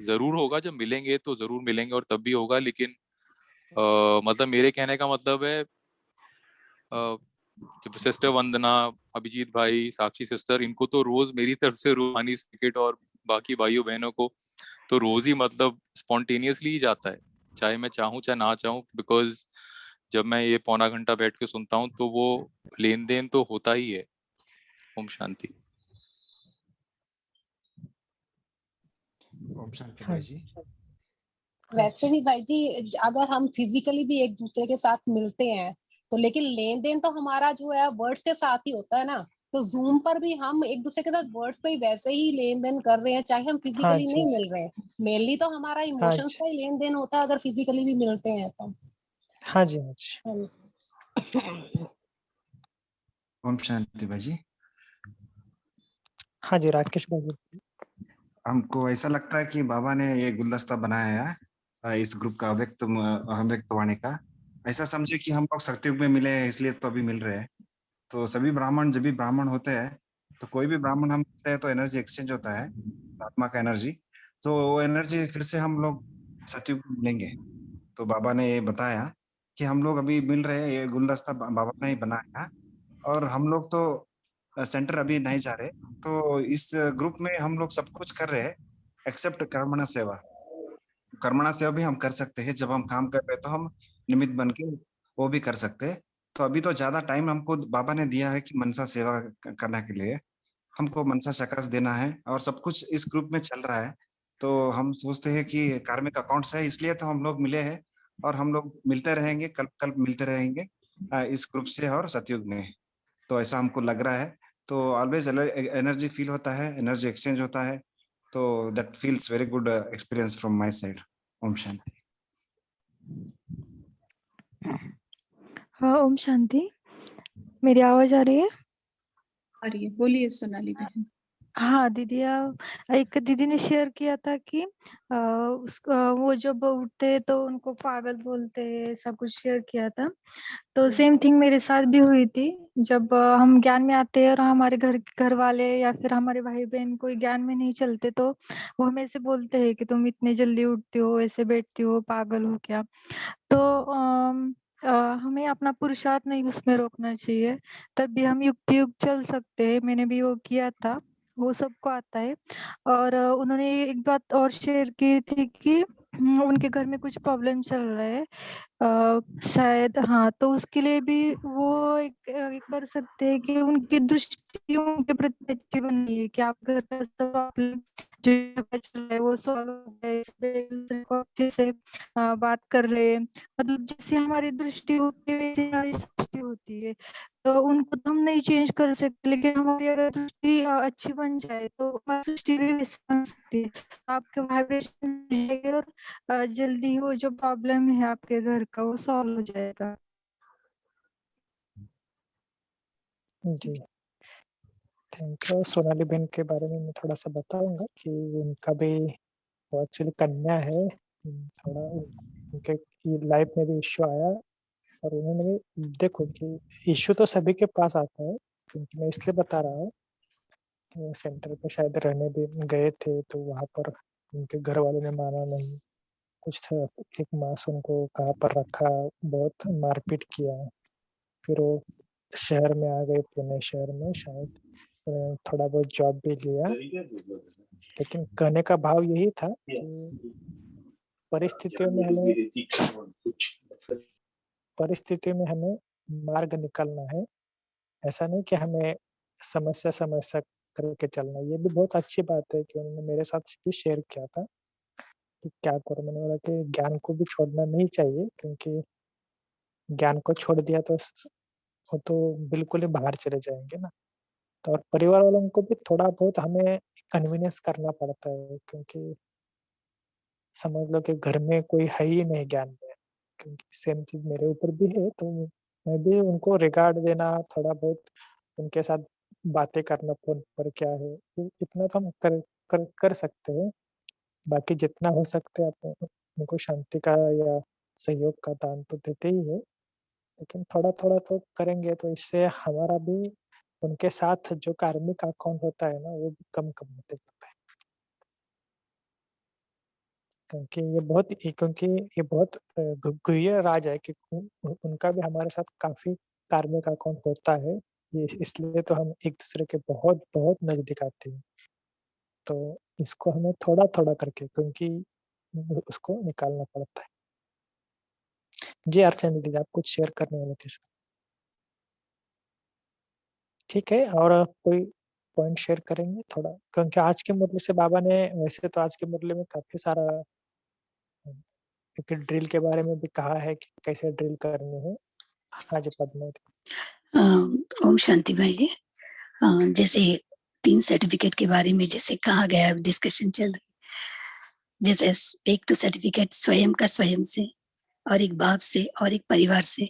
जरूर होगा, जब मिलेंगे तो जरूर मिलेंगे और तब भी होगा, लेकिन मतलब मेरे कहने का मतलब है सिस्टर वंदना, अभिजीत भाई, साक्षी सिस्टर, इनको तो रोज मेरी तरफ से रूहानी सर्टिफिकेट, और बाकी भाइयों बहनों को तो रोज ही मतलब स्पॉन्टेनियसली ही जाता है, चाहे मैं चाहूँ चाहे ना चाहूँ, बिकॉज जब मैं ये पौना घंटा बैठ के सुनता हूँ तो वो लेन देन तो होता ही है। ओम शांति। ओम शांति भाई जी। वैसे भी भाई जी, अगर हम फिजिकली भी एक दूसरे के साथ मिलते हैं तो, लेकिन लेन देन तो हमारा जो है वर्ड्स के साथ ही होता है ना। तो जूम पर भी हम एक दूसरे के साथ वर्ड्स पे ही वैसे ही लेन देन कर रहे हैं, चाहे हम फिजिकली नहीं मिल रहे हैं। मेनली तो हमारा इमोशंस का ही लेन देन होता है अगर फिजिकली भी मिलते हैं तो। हाँ जी, हाँ जी। ओम शांति भाई जी। हाँ जी राकेश भाई। हमको ऐसा लगता है कि बाबा ने ये गुलदस्ता बनाया है इस ग्रुप का अव्यक्त वाणी का। ऐसा समझे कि हम लोग सत्युग में मिले हैं इसलिए तो अभी मिल रहे हैं। तो सभी ब्राह्मण जब भी ब्राह्मण होते हैं तो कोई भी ब्राह्मण हम मिलते हैं तो एनर्जी एक्सचेंज होता है, आत्मा का एनर्जी। तो वो एनर्जी फिर से हम लोग सत्युग में मिलेंगे। तो बाबा ने ये बताया कि हम लोग अभी मिल रहे हैं, ये गुलदस्ता बाबा ने ही बनाया। और हम लोग तो सेंटर अभी नहीं जा रहे, तो इस ग्रुप में हम लोग सब कुछ कर रहे हैं एक्सेप्ट कर्मणा सेवा। कर्मणा सेवा भी हम कर सकते हैं, जब हम काम कर रहे हैं तो हम निमित्त बन के वो भी कर सकते हैं। तो अभी तो ज्यादा टाइम हमको बाबा ने दिया है कि मनसा सेवा करने के लिए हमको मनसा शकस देना है और सब कुछ इस ग्रुप में चल रहा है। तो हम सोचते हैं कि कार्मिक अकाउंट्स है, इसलिए तो हम लोग मिले हैं और हम लोग मिलते रहेंगे, कल कल मिलते रहेंगे इस ग्रुप से और सतयुग में। तो ऐसा हमको लग रहा है। तो ऑलवेज एनर्जी फील होता है, एनर्जी एक्सचेंज होता है। तो that feels very good experience from my side. ओम शांति। हाँ, ओम शांति। मेरी आवाज आ रही है? आ रही है, बोलिए सोनाली बहन। हाँ दीदी, एक दीदी ने शेयर किया था कि वो जब उठते तो उनको पागल बोलते हैं, ऐसा कुछ शेयर किया था। तो सेम थिंग मेरे साथ भी हुई थी। जब हम ज्ञान में आते हैं और हमारे घर वाले या फिर हमारे भाई बहन कोई ज्ञान में नहीं चलते, तो वो हमें ऐसे बोलते हैं कि तुम इतने जल्दी उठती हो, ऐसे बैठती हो, पागल हो क्या। तो हमें अपना पुरुषार्थ नहीं उसमें रोकना चाहिए, तब भी हम युक्ति युग चल सकते हैं। मैंने भी वो किया था, वो सबको आता है। और उन्होंने एक बात और शेयर की थी कि उनके घर में कुछ प्रॉब्लम चल रहा है, शायद। हाँ, तो उसके लिए भी वो एक कर सकते हैं कि उनकी दृष्टि उनके प्रति अच्छी बनी है कि आप घर का सब प्रॉब्लम जो चल रहा है वो सॉल्व हो गया, इस पे एक दूसरे को अच्छे से बात कर रहे हैं। मतलब जैसे हमारी दृष्टि होती है वैसे हमारी सृष्टि होती है। तो उनको तो हम नहीं चेंज कर सकते, लेकिन हमारी अगर दृष्टि अच्छी बन जाए तो हमारी सृष्टि भी वैसे बन सकती है। आपके वाइब्रेशन और जल्दी वो जो प्रॉब्लम है आपके घर का वो सॉल्व हो जाएगा। जी, थैंक यू। सोनाली बहन के बारे में मैं थोड़ा सा बताऊंगा कि उनका भी वो एक्चुअली कन्या है। थोड़ा उनके लाइफ में भी इश्यू आया और उन्होंने भी देखो कि इश्यू तो सभी के पास आता है, क्योंकि मैं इसलिए बता रहा हूँ कि वो सेंटर पे शायद रहने भी गए थे, तो वहाँ पर उनके घर वालों ने माना नहीं कुछ था। एक मास उनको कहाँ पर रखा, बहुत मारपीट किया। फिर वो शहर में आ गए, पुणे शहर में। शायद उन्होंने थोड़ा बहुत जॉब भी लिया, लेकिन कहने का भाव यही था कि परिस्थितियों में हमें मार्ग निकालना है। ऐसा नहीं कि हमें समस्या समस्या करके चलना। ये भी बहुत अच्छी बात है कि उन्होंने मेरे साथ भी शेयर किया था कि क्या करूँ। मैंने बोला कि ज्ञान को भी छोड़ना नहीं चाहिए, क्योंकि ज्ञान को छोड़ दिया तो वो तो बिल्कुल ही बाहर चले जाएंगे ना। तो और परिवार वालों को भी थोड़ा बहुत हमें कन्वीनियंस करना पड़ता है, क्योंकि समझ लो कि घर में कोई है ही नहीं ज्ञान में। क्योंकि सेम चीज मेरे ऊपर भी है, तो मैं भी उनको रिगार्ड देना, थोड़ा बहुत उनके साथ बातें करना फोन पर क्या है, इतना तो हम कर सकते हैं। बाकी जितना हो सकते हैं अपने उनको शांति का या सहयोग का दान तो देते ही है, लेकिन थोड़ा थोड़ा तो करेंगे तो इससे हमारा भी उनके साथ जो कार्मिक अकाउंट होता है ना, वो भी कम कम होते जाता है। क्योंकि ये बहुत गुह्य राज है कि उनका भी हमारे साथ काफी कार्मिक अकाउंट होता है। ये इसलिए तो हम एक दूसरे के बहुत बहुत नजदीक आते हैं। तो इसको हमें थोड़ा थोड़ा करके, क्योंकि उसको निकालना पड़ता है। जी अर्चना दीदी, आप कुछ शेयर करने वाले थे? ठीक है, और कोई पॉइंट शेयर करेंगे थोड़ा? क्योंकि आज के मुरली से बाबा ने, वैसे तो आज के मुरली में काफी सारा क्योंकि ड्रिल के बारे में भी कहा है कि कैसे ड्रिल करनी है। हाँ जी पद्मावती। ओम शांति भाई। जैसे 3 सर्टिफिकेट के बारे में जैसे कहा गया, डिस्कशन चल रही, जैसे एक तो सर्टिफिकेट स्वयं का स्वयं से, और एक बाप से, और एक परिवार से।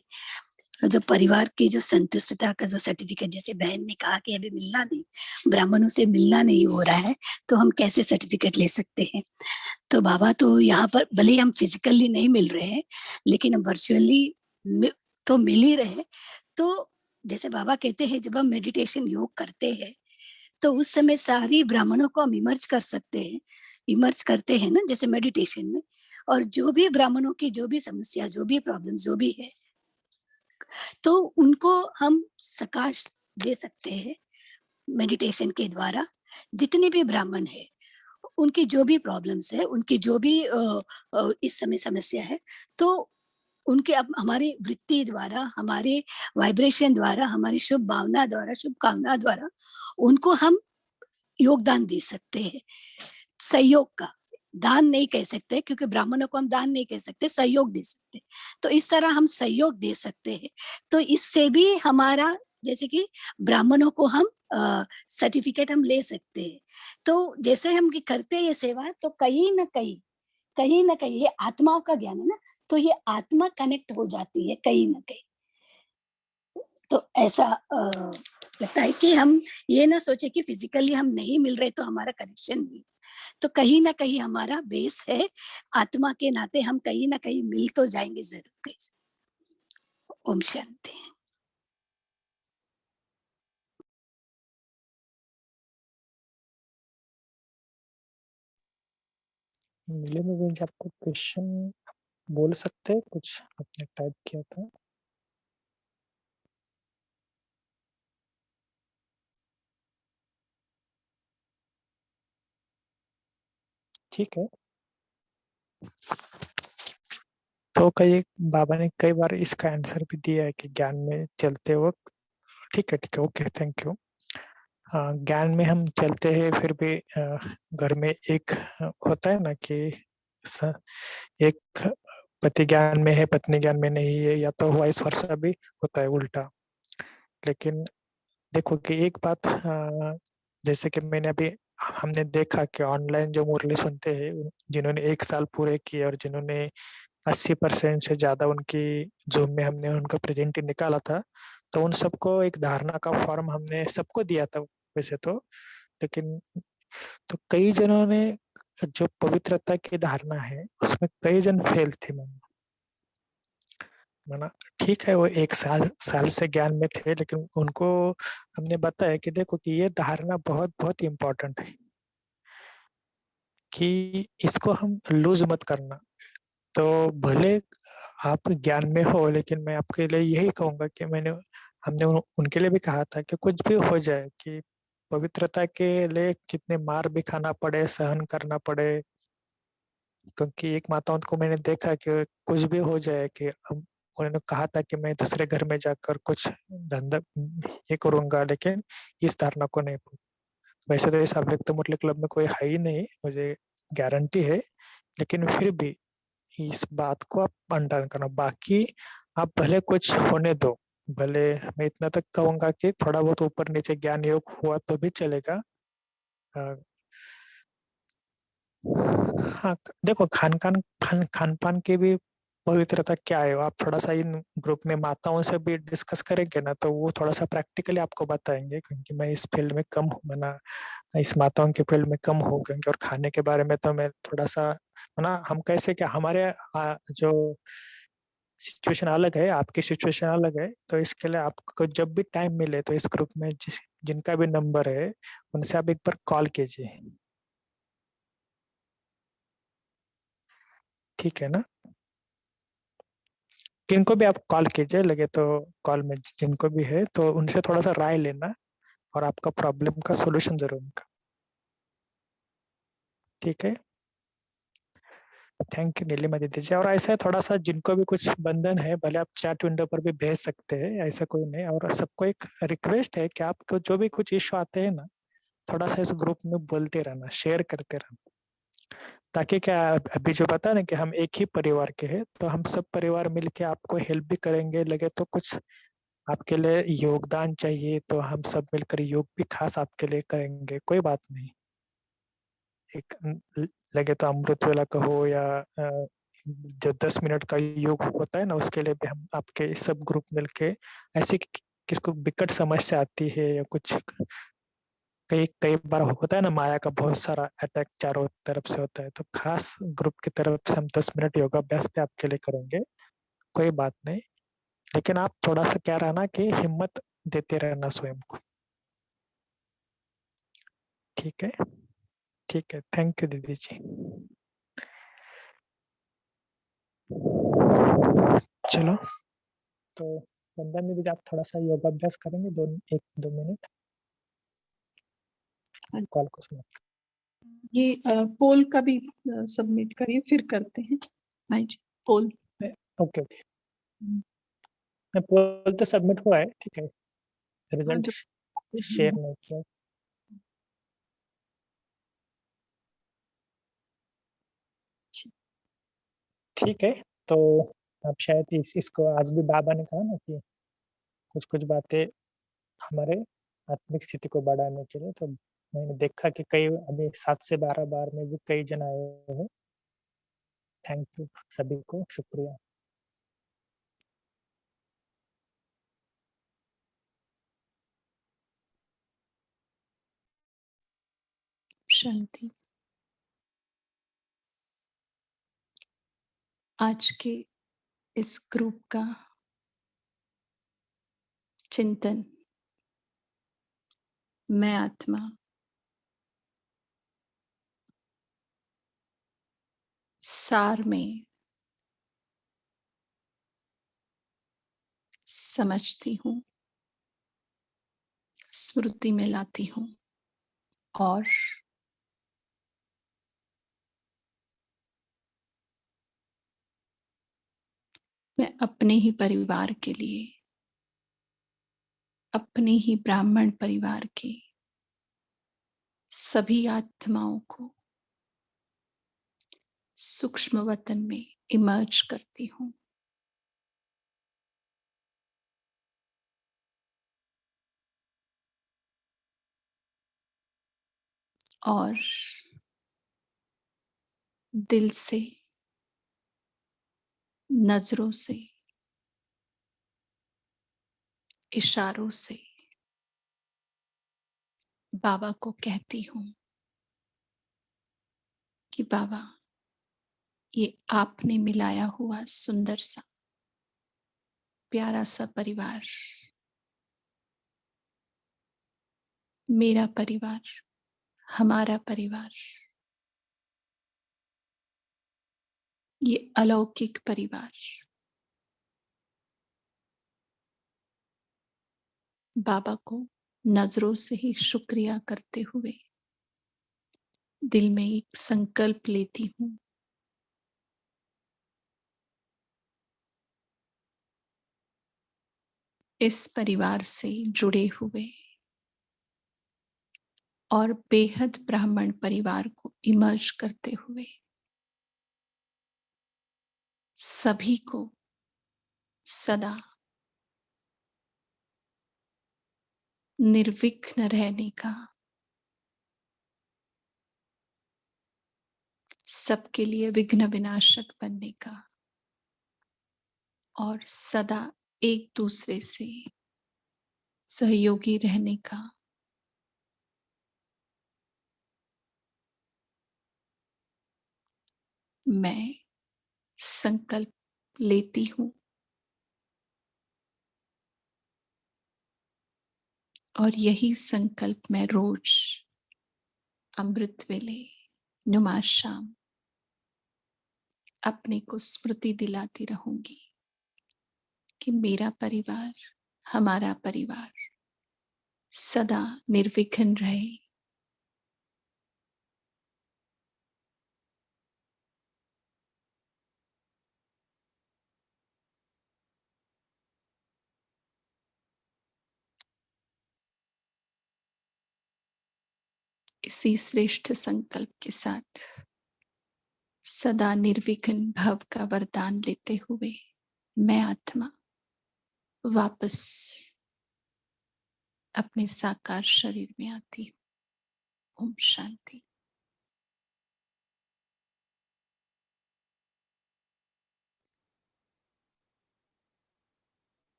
जो परिवार की जो संतुष्टता का जो सर्टिफिकेट, जैसे बहन ने कहा कि अभी मिलना नहीं, ब्राह्मणों से मिलना नहीं हो रहा है, तो हम कैसे सर्टिफिकेट ले सकते हैं। तो बाबा तो यहाँ पर भले ही हम फिजिकली नहीं मिल रहे हैं, लेकिन हम वर्चुअली तो मिल ही रहे। तो जैसे बाबा कहते हैं, जब हम मेडिटेशन योग करते हैं तो उस समय सारी ब्राह्मणों को हम इमर्ज कर सकते हैं, इमर्ज करते हैं ना, जैसे मेडिटेशन में। और जो भी ब्राह्मणों की जो भी समस्या, जो भी प्रॉब्लम जो भी है, तो उनको हम सकाश दे सकते हैं मेडिटेशन के द्वारा। जितने भी ब्राह्मण है, उनकी जो भी प्रॉब्लम्स है, उनकी जो भी इस समय समस्या है, तो उनके अब हमारी वृत्ति द्वारा, हमारे वाइब्रेशन द्वारा, हमारी शुभ भावना द्वारा, शुभकामना द्वारा उनको हम योगदान दे सकते हैं। सहयोग का दान नहीं कह सकते, क्योंकि ब्राह्मणों को हम दान नहीं कह सकते, सहयोग दे सकते। तो इस तरह हम सहयोग दे सकते हैं। तो इससे भी हमारा, जैसे कि ब्राह्मणों को हम सर्टिफिकेट हम ले सकते हैं। तो जैसे हम करते हैं ये सेवा, तो कहीं ना कहीं ये आत्माओं का ज्ञान है ना, तो ये आत्मा कनेक्ट हो जाती है कहीं ना कहीं। तो ऐसा लगता है कि हम ये ना सोचे कि फिजिकली हम नहीं मिल रहे तो हमारा कनेक्शन नहीं, तो कहीं ना कहीं हमारा बेस है, आत्मा के नाते हम कहीं ना कहीं मिल तो जाएंगे जरूर कहीं। ओम शांति। नीले में भी आपको क्वेश्चन बोल सकते हैं, कुछ आपने टाइप किया था। ठीक है। तो बाबा ने कई बार इसका आंसर भी दिया है कि ज्ञान में चलते वक्त, ठीक है, ओके, थैंक यू। ज्ञान में हम चलते हैं, फिर भी घर में एक होता है ना कि एक पति ज्ञान में है, पत्नी ज्ञान में नहीं है, या तो वाइस वर्सा भी होता है, उल्टा। लेकिन देखो कि एक बात, जैसे कि मैंने अभी हमने देखा कि ऑनलाइन जो मुरली सुनते हैं, जिन्होंने 1 साल पूरे किए और जिन्होंने 80% से ज्यादा उनकी जूम में हमने उनका प्रेजेंटी निकाला था, तो उन सबको एक धारणा का फॉर्म हमने सबको दिया था वैसे तो। लेकिन तो कई जनों ने जो पवित्रता की धारणा है उसमें कई जन फेल थे, माना ठीक है, वो 1 साल से ज्ञान में थे, लेकिन उनको हमने बताया कि देखो कि ये धारणा बहुत बहुत इम्पोर्टेंट है कि इसको हम लूज मत करना। तो भले आप ज्ञान में हो, लेकिन मैं आपके लिए यही कहूंगा कि हमने उनके लिए भी कहा था कि कुछ भी हो जाए, कि पवित्रता के लिए कितने मार भी खाना पड़े, सहन करना पड़े, क्योंकि एक माताओं को मैंने देखा कि कुछ भी हो जाए, कि अब उन्होंने कहा था कि मैं दूसरे घर में जाकर कुछ धंधा ये करूंगा, लेकिन इस धारणा को नहीं। वैसे तो इस अव्यक्त मुरली क्लब में कोई है ही नहीं, मुझे गारंटी है, लेकिन फिर भी इस बात को आप अंडर करना। बाकी आप भले कुछ होने दो, भले मैं इतना तक कहूंगा कि थोड़ा बहुत ऊपर नीचे ज्ञान योग हुआ तो भी चलेगा। हाँ, देखो खान पान की भी पवित्रता क्या है, आप थोड़ा सा इन ग्रुप में माताओं से भी डिस्कस करेंगे ना, तो वो थोड़ा सा प्रैक्टिकली आपको बताएंगे, क्योंकि मैं इस फील्ड में कम हूँ, मना इस माताओं के फील्ड में कम हो, क्योंकि और खाने के बारे में तो मैं थोड़ा सा ना, हम कैसे क्या हमारे जो सिचुएशन अलग है, आपकी सिचुएशन अलग है, तो इसके लिए आपको जब भी टाइम मिले तो इस ग्रुप में जिनका भी नंबर है उनसे आप एक बार कॉल कीजिए, ठीक है ना। किनको भी आप कॉल कीजिए, लगे तो कॉल में जिनको भी है तो उनसे थोड़ा सा राय लेना और आपका प्रॉब्लम का सॉल्यूशन जरूर उनका, ठीक है। थैंक यू नीलिमा दीदी जी। और ऐसा है थोड़ा सा जिनको भी कुछ बंधन है, भले आप चैट विंडो पर भी भेज सकते हैं, ऐसा कोई नहीं। और सबको एक रिक्वेस्ट है कि आपको जो भी कुछ इश्यू आते हैं ना, थोड़ा सा इस ग्रुप में बोलते रहना, शेयर करते रहना, ताकि क्या अभी जो पता ना कि हम एक ही परिवार के हैं, तो हम सब परिवार मिलके आपको हेल्प भी करेंगे। लगे तो कुछ आपके लिए योगदान चाहिए तो हम सब मिलकर योग भी खास आपके लिए करेंगे, कोई बात नहीं। एक लगे तो अमृत वेला का हो, या जो 10 मिनट का योग होता है ना, उसके लिए भी हम आपके सब ग्रुप मिलके, ऐसे किसको विकट समस्या आती है या कुछ, कई कई बार होता है ना, माया का बहुत सारा अटैक चारों तरफ से होता है, तो खास ग्रुप की तरफ से हम 10 मिनट योगाभ्यास भी आपके लिए करेंगे, कोई बात नहीं। लेकिन आप थोड़ा सा क्या रहना कि हिम्मत देते रहना स्वयं को, ठीक है। ठीक है, थैंक यू दीदी जी। चलो, तो वंदना में भी आप थोड़ा सा योगाभ्यास करेंगे, 1-2 मिनट कॉल को समाप्त। ये पोल का भी सबमिट करिए, फिर करते हैं भाई जी पोल। Okay okay. पोल तो सबमिट हुआ है, ठीक है, हाँ, रिजल्ट जो शेयर नहीं किया। ठीक है, तो अब शायद इसको आज भी बाबा ने कहा ना कि कुछ-कुछ बातें हमारे आत्मिक स्थिति को बढ़ाने के लिए, तो मैंने देखा कि कई अभी 7 से 12 बार में भी कई जन आए हैं। थैंक यू सभी को, शुक्रिया। शांति। आज के इस ग्रुप का चिंतन, मैं आत्मा सार में समझती हूँ, स्मृति में लाती हूँ और मैं अपने ही परिवार के लिए, अपने ही ब्राह्मण परिवार के सभी आत्माओं को सूक्ष्म वतन में इमर्ज करती हूँ। और दिल से, नजरों से, इशारों से बाबा को कहती हूँ कि बाबा, ये आपने मिलाया हुआ सुंदर सा प्यारा सा परिवार, मेरा परिवार, हमारा परिवार, ये अलौकिक परिवार बाबा को नजरों से ही शुक्रिया करते हुए दिल में एक संकल्प लेती हूँ, इस परिवार से जुड़े हुए और बेहद ब्राह्मण परिवार को इमर्ज करते हुए सभी को सदा निर्विघ्न रहने का, सबके लिए विघ्न विनाशक बनने का और सदा एक दूसरे से सहयोगी रहने का मैं संकल्प लेती हूँ और यही संकल्प मैं रोज अमृत वेले नुमा शाम अपने को स्मृति दिलाती रहूंगी कि मेरा परिवार, हमारा परिवार सदा निर्विघ्न रहे। इसी श्रेष्ठ संकल्प के साथ सदा निर्विघ्न भव का वरदान लेते हुए मैं आत्मा वापस अपने साकार शरीर में आती हूँ। ओम शांति।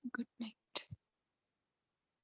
Good night.